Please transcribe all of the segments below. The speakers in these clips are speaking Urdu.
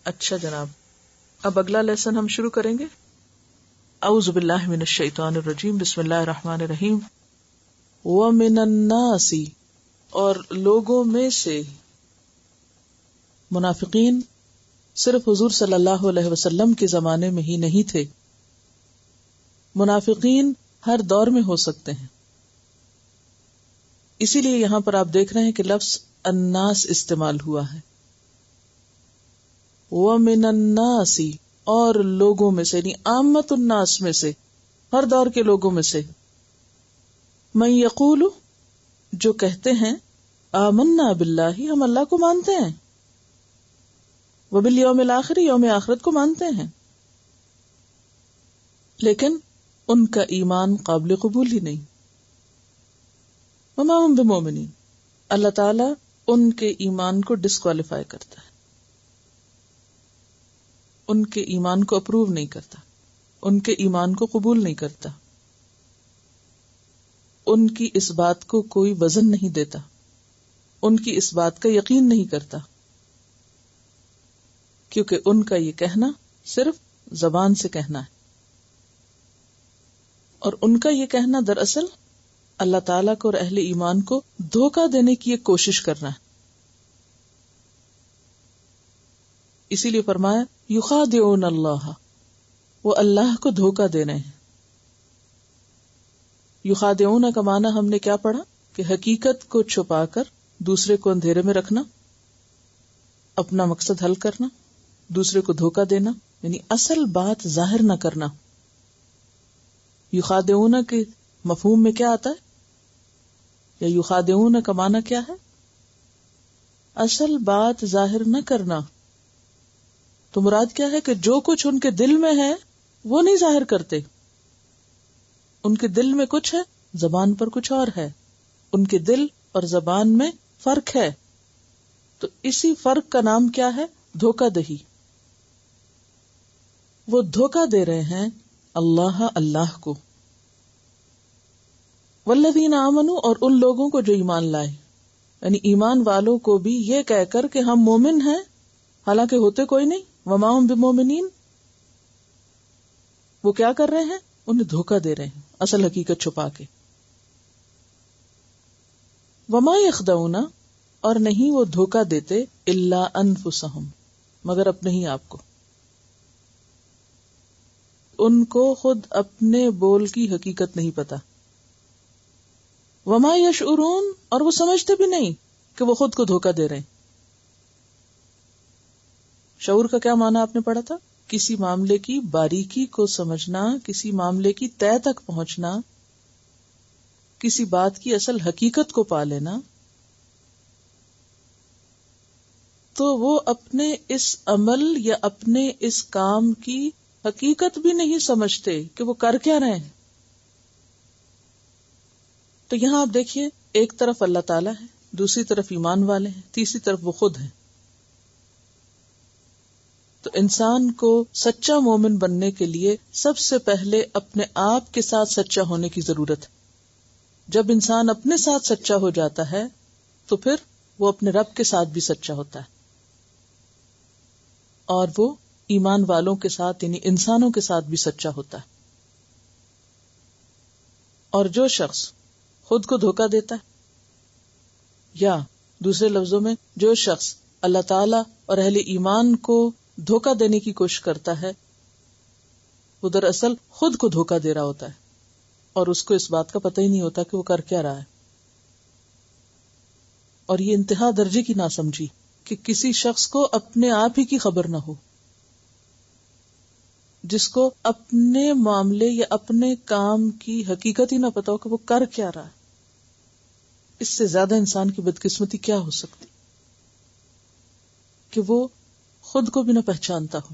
اچھا جناب، اب اگلا لیسن ہم شروع کریں گے. اعوذ باللہ من الشیطان الرجیم، بسم اللہ الرحمن الرحیم. وَمِنَ النَّاسِ، اور لوگوں میں سے. منافقین صرف حضور صلی اللہ علیہ وسلم کے زمانے میں ہی نہیں تھے، منافقین ہر دور میں ہو سکتے ہیں. اسی لیے یہاں پر آپ دیکھ رہے ہیں کہ لفظ الناس استعمال ہوا ہے. وَمِنَ النَّاسِ، اور لوگوں میں سے، یعنی عامت الناس میں سے، ہر دور کے لوگوں میں سے. من یقول، جو کہتے ہیں، آمنا باللہ، ہم اللہ کو مانتے ہیں، وبالیوم الآخر، یوم آخرت کو مانتے ہیں، لیکن ان کا ایمان قابل قبول ہی نہیں. وما ہم بمومنین، اللہ تعالی ان کے ایمان کو ڈسکوالیفائی کرتا ہے، ان کے ایمان کو اپروو نہیں کرتا، ان کے ایمان کو قبول نہیں کرتا، ان کی اس بات کو کوئی وزن نہیں دیتا، ان کی اس بات کا یقین نہیں کرتا، کیونکہ ان کا یہ کہنا صرف زبان سے کہنا ہے، اور ان کا یہ کہنا دراصل اللہ تعالیٰ کو اور اہل ایمان کو دھوکہ دینے کی ایک کوشش کرنا ہے. اسی لیے فرمایا یخادعون اللہ، وہ اللہ کو دھوکہ دے رہے ہیں. یخادعون کا معنی ہم نے کیا پڑھا کہ حقیقت کو چھپا کر دوسرے کو اندھیرے میں رکھنا، اپنا مقصد حل کرنا، دوسرے کو دھوکہ دینا، یعنی اصل بات ظاہر نہ کرنا. یخادعون کے مفہوم میں کیا آتا ہے، یا یخادعون کا معنی کیا ہے؟ اصل بات ظاہر نہ کرنا. تو مراد کیا ہے کہ جو کچھ ان کے دل میں ہے وہ نہیں ظاہر کرتے. ان کے دل میں کچھ ہے، زبان پر کچھ اور ہے. ان کے دل اور زبان میں فرق ہے. تو اسی فرق کا نام کیا ہے؟ دھوکہ دہی. وہ دھوکہ دے رہے ہیں اللہ کو. والذین آمنوا، اور ان لوگوں کو جو ایمان لائے، یعنی ایمان والوں کو بھی یہ کہہ کر کہ ہم مومن ہیں، حالانکہ ہوتے کوئی نہیں. وما ہم بمومنین، وہ کیا کر رہے ہیں؟ انہیں دھوکہ دے رہے ہیں اصل حقیقت چھپا کے. وما یخدعون، اور نہیں وہ دھوکہ دیتے، الا انفسہم، مگر اپنے ہی آپ کو. ان کو خود اپنے بول کی حقیقت نہیں پتا. وما یشعرون، اور وہ سمجھتے بھی نہیں کہ وہ خود کو دھوکہ دے رہے ہیں. شعور کا کیا معنی آپ نے پڑھا تھا؟ کسی معاملے کی باریکی کو سمجھنا، کسی معاملے کی تہہ تک پہنچنا، کسی بات کی اصل حقیقت کو پا لینا. تو وہ اپنے اس عمل یا اپنے اس کام کی حقیقت بھی نہیں سمجھتے کہ وہ کر کیا رہے ہیں. تو یہاں آپ دیکھیے، ایک طرف اللہ تعالیٰ ہے، دوسری طرف ایمان والے ہیں، تیسری طرف وہ خود ہیں. تو انسان کو سچا مومن بننے کے لیے سب سے پہلے اپنے آپ کے ساتھ سچا ہونے کی ضرورت ہے. جب انسان اپنے ساتھ سچا ہو جاتا ہے تو پھر وہ اپنے رب کے ساتھ بھی سچا ہوتا ہے، اور وہ ایمان والوں کے ساتھ یعنی انسانوں کے ساتھ بھی سچا ہوتا ہے. اور جو شخص خود کو دھوکہ دیتا ہے، یا دوسرے لفظوں میں جو شخص اللہ تعالی اور اہل ایمان کو دھوکہ دینے کی کوشش کرتا ہے، وہ دراصل خود کو دھوکہ دے رہا ہوتا ہے، اور اس کو اس بات کا پتہ ہی نہیں ہوتا کہ وہ کر کیا رہا ہے. اور یہ انتہا درجے کی ناسمجھی کہ کسی شخص کو اپنے آپ ہی کی خبر نہ ہو، جس کو اپنے معاملے یا اپنے کام کی حقیقت ہی نہ پتا ہو کہ وہ کر کیا رہا ہے. اس سے زیادہ انسان کی بدقسمتی کیا ہو سکتی کہ وہ خود کو بھی نہ پہچانتا ہو،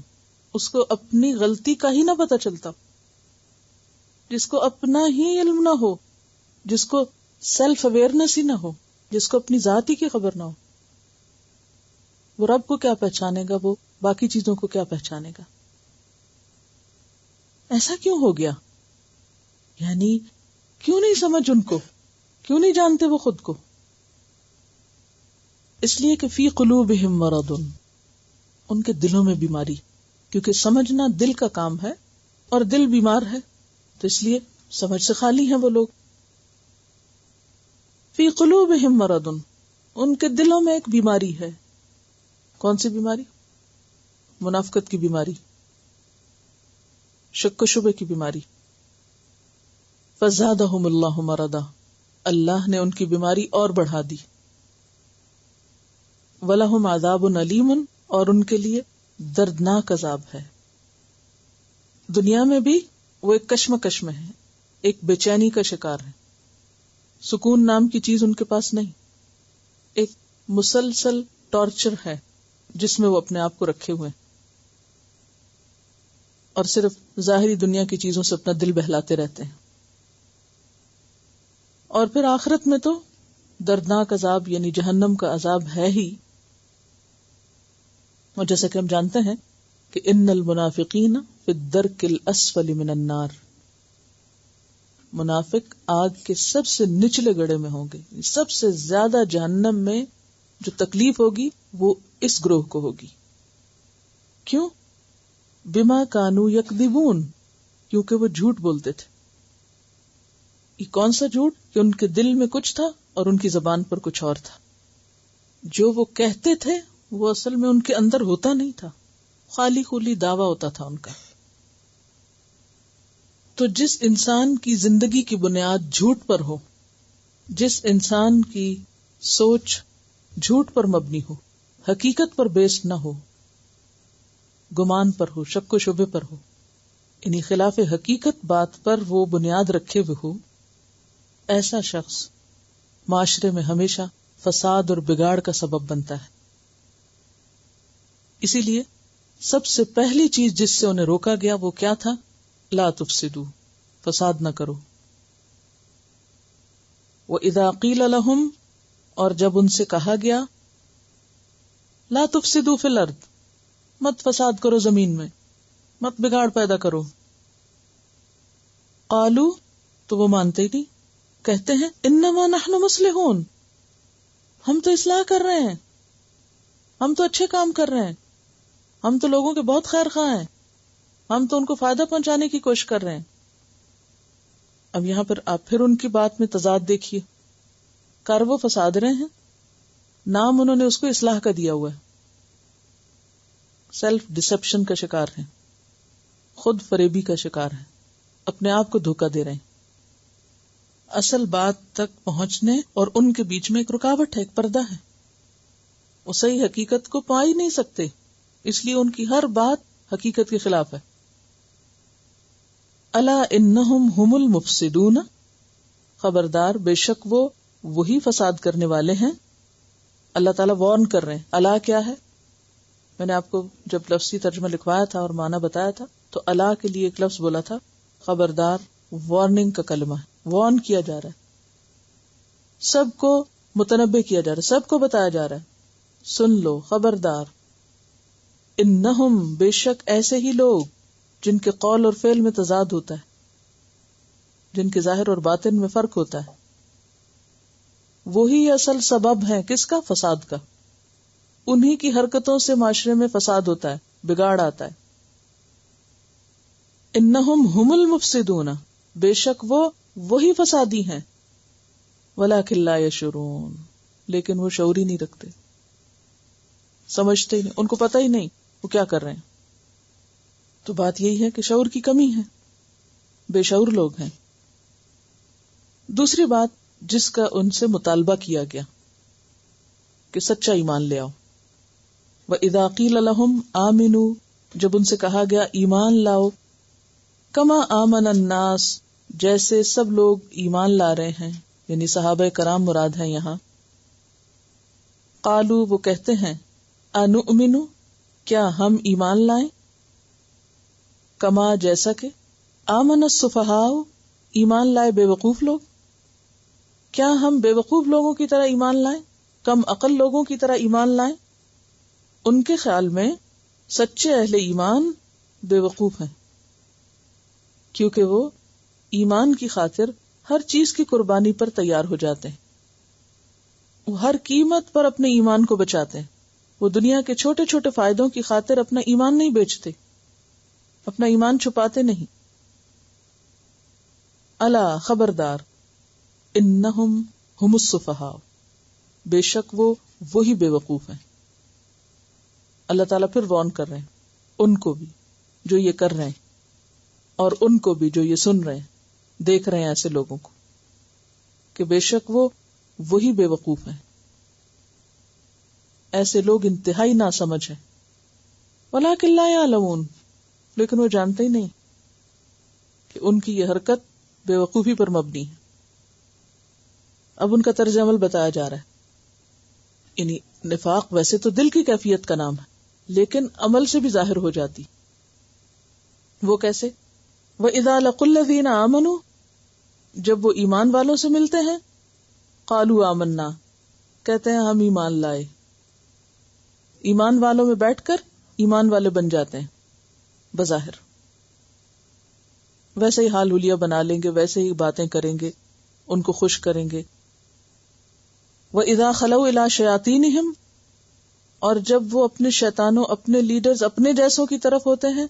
اس کو اپنی غلطی کا ہی نہ پتا چلتا، جس کو اپنا ہی علم نہ ہو، جس کو سیلف اویئرنس ہی نہ ہو، جس کو اپنی ذات ہی کی خبر نہ ہو. وہ رب کو کیا پہچانے گا، وہ باقی چیزوں کو کیا پہچانے گا؟ ایسا کیوں ہو گیا؟ یعنی کیوں نہیں سمجھ ان کو، کیوں نہیں جانتے وہ خود کو؟ اس لیے کہ فی قلوبہم مرض، ان کے دلوں میں بیماری، کیونکہ سمجھنا دل کا کام ہے اور دل بیمار ہے، تو اس لیے سمجھ سے خالی ہیں وہ لوگ. فی قلوبہم مرض، ان کے دلوں میں ایک بیماری ہے. کون سی بیماری؟ منافقت کی بیماری، شک و شبہ کی بیماری. فزادہم اللہ مرضا، اللہ نے ان کی بیماری اور بڑھا دی. وَلَهُمْ عَذَابٌ أَلِيمٌ، اور ان کے لیے دردناک عذاب ہے. دنیا میں بھی وہ ایک کشمکش میں ہے، ایک بے چینی کا شکار ہے. سکون نام کی چیز ان کے پاس نہیں، ایک مسلسل ٹارچر ہے جس میں وہ اپنے آپ کو رکھے ہوئے ہیں، اور صرف ظاہری دنیا کی چیزوں سے اپنا دل بہلاتے رہتے ہیں. اور پھر آخرت میں تو دردناک عذاب یعنی جہنم کا عذاب ہے ہی. اور جیسا کہ ہم جانتے ہیں کہ ان المنافقین فی الدرک الاسفل من النار، منافق آگ کے سب سے نچلے گڑھے میں ہوں گے. سب سے زیادہ جہنم میں جو تکلیف ہوگی وہ اس گروہ کو ہوگی. کیوں؟ بما کانوا یکذبون، کیونکہ وہ جھوٹ بولتے تھے. یہ کون سا جھوٹ؟ کہ ان کے دل میں کچھ تھا اور ان کی زبان پر کچھ اور تھا. جو وہ کہتے تھے وہ اصل میں ان کے اندر ہوتا نہیں تھا، خالی خولی دعویٰ ہوتا تھا ان کا. تو جس انسان کی زندگی کی بنیاد جھوٹ پر ہو، جس انسان کی سوچ جھوٹ پر مبنی ہو، حقیقت پر بیس نہ ہو، گمان پر ہو، شک و شبہ پر ہو، یعنی خلاف حقیقت بات پر وہ بنیاد رکھے ہوئے ہو، ایسا شخص معاشرے میں ہمیشہ فساد اور بگاڑ کا سبب بنتا ہے. اسی لیے سب سے پہلی چیز جس سے انہیں روکا گیا وہ کیا تھا؟ لا تفسدوا، فساد نہ کرو. وَإِذَا قِيلَ لَهُمْ، اور جب ان سے کہا گیا لا تفسدوا فی الارض، مت فساد کرو زمین میں، مت بگاڑ پیدا کرو. قالوا، تو وہ مانتے ہی نہیں، کہتے ہیں انما نحن مصلحون، ہم تو اصلاح کر رہے ہیں، ہم تو اچھے کام کر رہے ہیں، ہم تو لوگوں کے بہت خیر خواہ ہیں، ہم تو ان کو فائدہ پہنچانے کی کوشش کر رہے ہیں. اب یہاں پر آپ پھر ان کی بات میں تضاد دیکھیے. کر وہ فساد رہے ہیں، نام انہوں نے اس کو اصلاح کا دیا ہوا ہے. سیلف ڈسپشن کا شکار ہیں، خود فریبی کا شکار ہیں، اپنے آپ کو دھوکہ دے رہے ہیں. اصل بات تک پہنچنے اور ان کے بیچ میں ایک رکاوٹ ہے، ایک پردہ ہے. وہ صحیح حقیقت کو پا ہی نہیں سکتے، اس لیے ان کی ہر بات حقیقت کے خلاف ہے. الا انہم ہم المفسدون، خبردار بے شک وہ وہی فساد کرنے والے ہیں. اللہ تعالیٰ وارن کر رہے ہیں. الا کیا ہے؟ میں نے آپ کو جب لفظی ترجمہ لکھوایا تھا اور معنی بتایا تھا تو الا کے لیے ایک لفظ بولا تھا، خبردار، وارننگ کا کلمہ ہے. وارن کیا جا رہا ہے، سب کو متنبہ کیا جا رہا ہے، سب کو بتایا جا رہا ہے، سن لو، خبردار. انہم، بے شک ایسے ہی لوگ جن کے قول اور فعل میں تضاد ہوتا ہے، جن کے ظاہر اور باطن میں فرق ہوتا ہے، وہی اصل سبب ہے کس کا؟ فساد کا. انہی کی حرکتوں سے معاشرے میں فساد ہوتا ہے، بگاڑ آتا ہے. انہم ہم المفسدون، بے شک وہ وہی فسادی ہیں. ولکن لا یشعرون، لیکن وہ شعور ہی نہیں رکھتے، سمجھتے ہی نہیں، ان کو پتہ ہی نہیں وہ کیا کر رہے ہیں. تو بات یہی ہے کہ شعور کی کمی ہے، بے شعور لوگ ہیں. دوسری بات جس کا ان سے مطالبہ کیا گیا کہ سچا ایمان لے آؤ. وَإِذَا قِيلَ لَهُمْ آمِنُوا، جب ان سے کہا گیا ایمان لاؤ، کما آمن الناس، جیسے سب لوگ ایمان لا رہے ہیں، یعنی صحابہ کرام مراد ہیں یہاں. قالوا، وہ کہتے ہیں، انؤمن، کیا ہم ایمان لائیں، کما جیسا کہ آمن السفہاء، ایمان لائے بے وقوف لوگ. کیا ہم بے وقوف لوگوں کی طرح ایمان لائیں، کم عقل لوگوں کی طرح ایمان لائیں. ان کے خیال میں سچے اہل ایمان بے وقوف ہیں، کیونکہ وہ ایمان کی خاطر ہر چیز کی قربانی پر تیار ہو جاتے ہیں، وہ ہر قیمت پر اپنے ایمان کو بچاتے ہیں. وہ دنیا کے چھوٹے چھوٹے فائدوں کی خاطر اپنا ایمان نہیں بیچتے، اپنا ایمان چھپاتے نہیں. الا خبردار، انہم ہم السفہاء، بے شک وہ وہی بے وقوف ہیں. اللہ تعالیٰ پھر وارن کر رہے ہیں ان کو بھی جو یہ کر رہے ہیں، اور ان کو بھی جو یہ سن رہے ہیں، دیکھ رہے ہیں ایسے لوگوں کو، کہ بے شک وہ وہی بے وقوف ہیں. ایسے لوگ انتہائی ناسمجھ ہیں. وَلَٰكِن لَا يَعْلَمُونَ، لیکن وہ جانتے ہی نہیں کہ ان کی یہ حرکت بے وقوفی پر مبنی ہے. اب ان کا طرز عمل بتایا جا رہا ہے. یعنی نفاق ویسے تو دل کی کیفیت کا نام ہے، لیکن عمل سے بھی ظاہر ہو جاتی. وہ کیسے؟ وَإِذَا لَقُوا الَّذِينَ آمَنُوا، جب وہ ایمان والوں سے ملتے ہیں، قَالُوا آمَنَّا، کہتے ہیں ہم ایمان لائے. ایمان والوں میں بیٹھ کر ایمان والے بن جاتے ہیں بظاہر، ویسے ہی حال حلیہ بنا لیں گے، ویسے ہی باتیں کریں گے، ان کو خوش کریں گے. وَإِذَا خَلَوْا إِلَىٰ شَيَاطِينِهِمْ، اور جب وہ اپنے شیطانوں، اپنے لیڈرز، اپنے جیسوں کی طرف ہوتے ہیں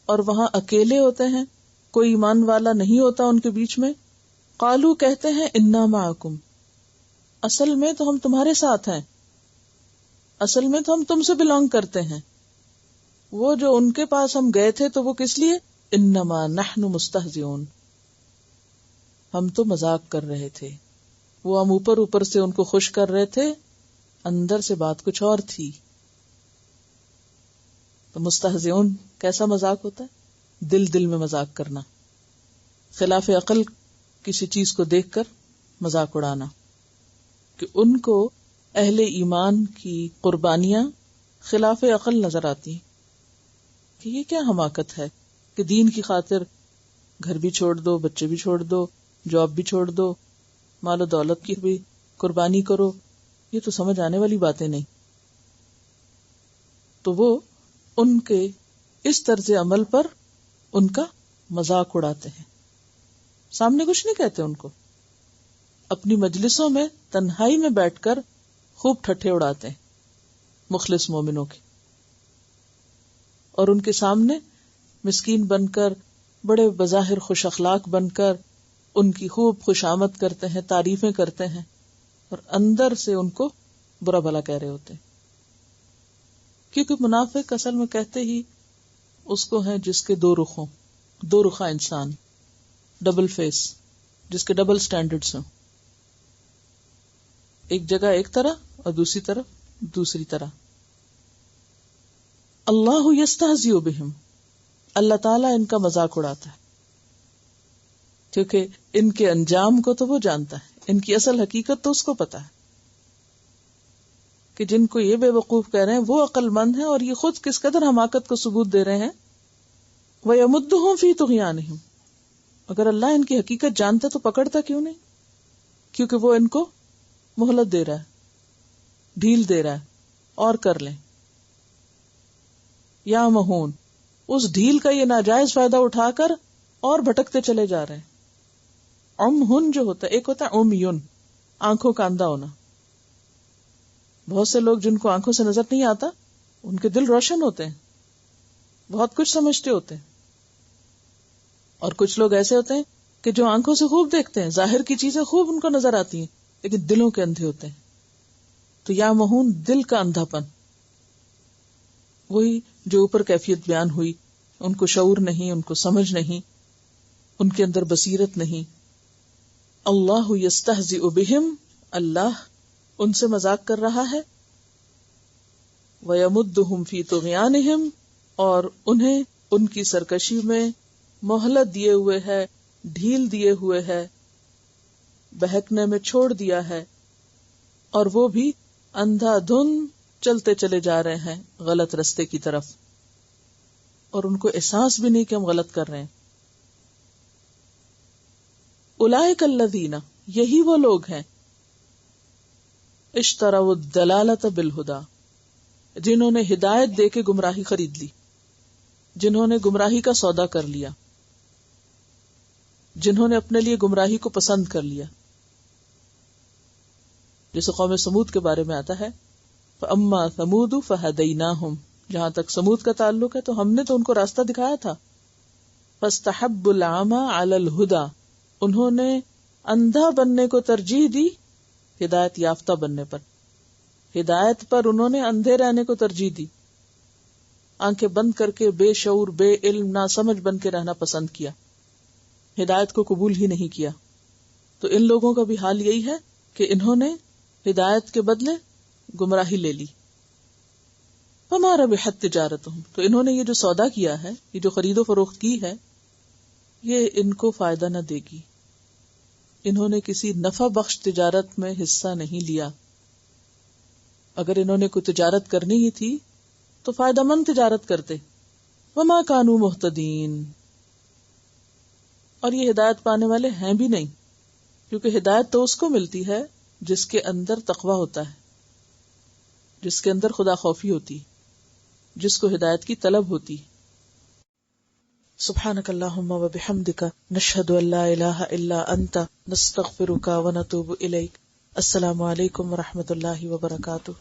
اور وہاں اکیلے ہوتے ہیں، کوئی ایمان والا نہیں ہوتا ان کے بیچ میں، قالو کہتے ہیں انا معکم، اصل میں تو ہم تمہارے ساتھ ہیں، اصل میں تو ہم تم سے بلانگ کرتے ہیں. وہ جو ان کے پاس ہم گئے تھے تو وہ کس لیے؟ انما نحن مستہزئون، ہم تو مذاق کر رہے تھے. وہ ہم اوپر اوپر سے ان کو خوش کر رہے تھے، اندر سے بات کچھ اور تھی. تو مستہزئون کیسا مذاق ہوتا ہے؟ دل دل میں مذاق کرنا، خلاف عقل کسی چیز کو دیکھ کر مذاق اڑانا. کہ ان کو اہل ایمان کی قربانیاں خلاف عقل نظر آتی کہ یہ کیا حماقت ہے کہ دین کی خاطر گھر بھی چھوڑ دو، بچے بھی چھوڑ دو، جاب بھی چھوڑ دو، مال و دولت کی بھی قربانی کرو. یہ تو سمجھ آنے والی باتیں نہیں. تو وہ ان کے اس طرز عمل پر ان کا مذاق اڑاتے ہیں، سامنے کچھ نہیں کہتے. ان کو اپنی مجلسوں میں تنہائی میں بیٹھ کر خوب ٹھٹھے اڑاتے ہیں مخلص مومنوں کے، اور ان کے سامنے مسکین بن کر، بڑے بظاہر خوش اخلاق بن کر ان کی خوب خوش آمد کرتے ہیں، تعریفیں کرتے ہیں، اور اندر سے ان کو برا بھلا کہہ رہے ہوتے ہیں. کیونکہ منافق اصل میں کہتے ہی اس کو ہیں جس کے دو رخ ہوں، دو رخا انسان، ڈبل فیس، جس کے ڈبل سٹینڈرڈز ہوں، ایک جگہ ایک طرح اور دوسری طرف دوسری طرح. اللہ یستہزئ بہم، اللہ تعالیٰ ان کا مذاق اڑاتا ہے، کیونکہ ان کے انجام کو تو وہ جانتا ہے، ان کی اصل حقیقت تو اس کو پتا ہے کہ جن کو یہ بے وقوف کہہ رہے ہیں وہ عقل مند ہیں، اور یہ خود کس قدر حماقت کو ثبوت دے رہے ہیں. وَيَمُدُّهُمْ فِي طُغْيَانِهِمْ، اگر اللہ ان کی حقیقت جانتا تو پکڑتا کیوں نہیں؟ کیونکہ وہ ان کو مہلت دے رہا ہے، ڈھیل دے رہا ہے، اور کر لیں. یا مہون، اس ڈھیل کا یہ ناجائز فائدہ اٹھا کر اور بھٹکتے چلے جا رہے ہیں. عمہن جو ہوتا ہے، ایک ہوتا ہے عمیون، آنکھوں کا اندھا ہونا. بہت سے لوگ جن کو آنکھوں سے نظر نہیں آتا، ان کے دل روشن ہوتے ہیں، بہت کچھ سمجھتے ہوتے ہیں. اور کچھ لوگ ایسے ہوتے ہیں کہ جو آنکھوں سے خوب دیکھتے ہیں، ظاہر کی چیزیں خوب ان کو نظر آتی ہیں، لیکن دلوں کے اندھے ہوتے ہیں. تو یا مہون، دل کا اندھا پن، وہی جو اوپر کیفیت بیان ہوئی. ان کو شعور نہیں، ان کو سمجھ نہیں، ان کے اندر بصیرت نہیں. اللہ یستہزئ بہم، اللہ ان سے مذاق کر رہا ہے. وَيَمُدُّهُمْ فِي طُغْيَانِهِمْ، اور انہیں ان کی سرکشی میں مہلت دیے ہوئے ہے، ڈھیل دیے ہوئے ہے، بہکنے میں چھوڑ دیا ہے، اور وہ بھی اندھا دھند چلتے چلے جا رہے ہیں غلط رستے کی طرف، اور ان کو احساس بھی نہیں کہ ہم غلط کر رہے ہیں. اولئک الذین، یہی وہ لوگ ہیں، اشتروا الضلالۃ بالہدی، جنہوں نے ہدایت دے کے گمراہی خرید لی، جنہوں نے گمراہی کا سودا کر لیا، جنہوں نے اپنے لیے گمراہی کو پسند کر لیا. جیسے قوم سمود کے بارے میں آتا ہے فَأَمَّا ثَمُودُ فَهَدَيْنَاهُمْ، جہاں تک سمود کا تعلق ہے تو ہم نے تو ان کو راستہ دکھایا تھا. فَاسْتَحَبُّوا الْعَمَى عَلَى الْهُدَى، انہوں نے اندھا بننے کو ترجیح دی ہدایت یافتہ بننے پر. ہدایت پر انہوں نے اندھے رہنے کو ترجیح دی، آنکھیں بند کر کے بے شعور بے علم ناسمجھ بن کے رہنا پسند کیا، ہدایت کو قبول ہی نہیں کیا. تو ان لوگوں کا بھی حال یہی ہے کہ انہوں نے ہدایت کے بدلے گمراہی لے لی. فما ربحت تجارتہم، تو انہوں نے یہ جو سودا کیا ہے، یہ جو خرید و فروخت کی ہے، یہ ان کو فائدہ نہ دے گی. انہوں نے کسی نفع بخش تجارت میں حصہ نہیں لیا. اگر انہوں نے کوئی تجارت کرنی ہی تھی تو فائدہ مند تجارت کرتے. وما کانوا مہتدین، اور یہ ہدایت پانے والے ہیں بھی نہیں، کیونکہ ہدایت تو اس کو ملتی ہے جس کے اندر تقویٰ ہوتا ہے، جس کے اندر خدا خوفی ہوتی، جس کو ہدایت کی طلب ہوتی. سبحانک اللہم و بحمدک، نشہد ان لا الہ الا انت، نستغفرک و نتوب الیک. السلام علیکم و رحمۃ اللہ وبرکاتہ.